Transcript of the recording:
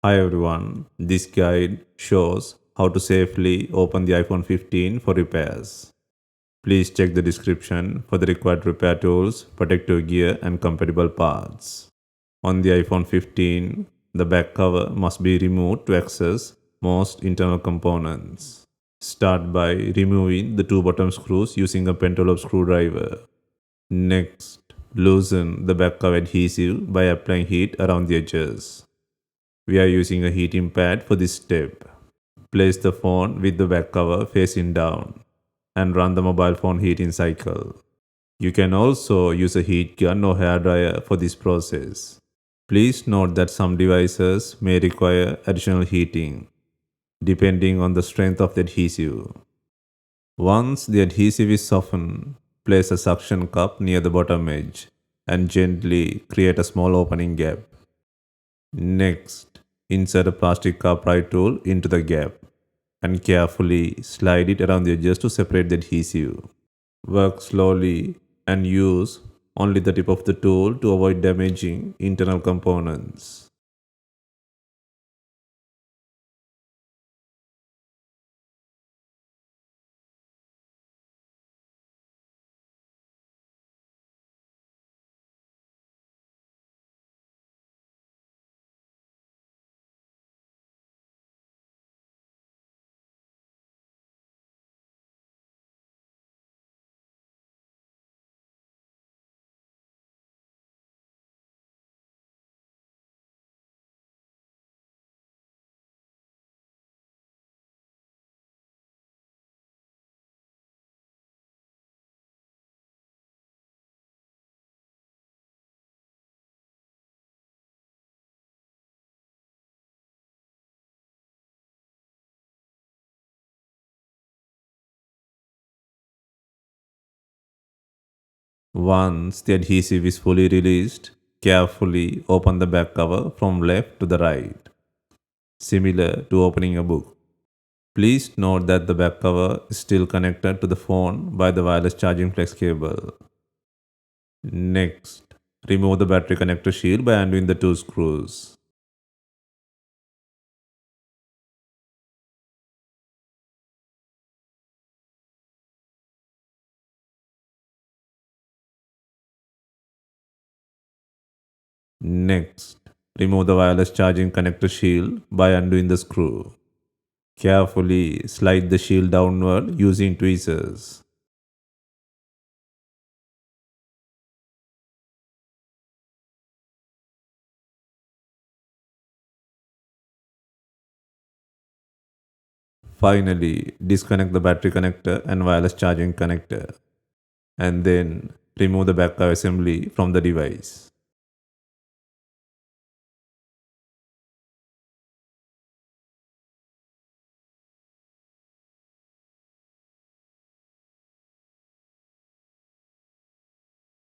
Hi everyone, this guide shows how to safely open the iPhone 15 for repairs. Please check the description for the required repair tools, protective gear and compatible parts. On the iPhone 15, the back cover must be removed to access most internal components. Start by removing the two bottom screws using a pentalobe screwdriver. Next, loosen the back cover adhesive by applying heat around the edges. We are using a heating pad for this step. Place the phone with the back cover facing down and run the mobile phone heating cycle. You can also use a heat gun or hairdryer for this process. Please note that some devices may require additional heating depending on the strength of the adhesive. Once the adhesive is softened, place a suction cup near the bottom edge and gently create a small opening gap. Next, insert a plastic car pry tool into the gap and carefully slide it around the edges to separate the adhesive. Work slowly and use only the tip of the tool to avoid damaging internal components. Once the adhesive is fully released, carefully open the back cover from left to the right, similar to opening a book. Please note that the back cover is still connected to the phone by the wireless charging flex cable. Next, remove the battery connector shield by undoing the two screws. Next, remove the wireless charging connector shield by undoing the screw. Carefully slide the shield downward using tweezers. Finally, disconnect the battery connector and wireless charging connector, and then remove the back cover assembly from the device.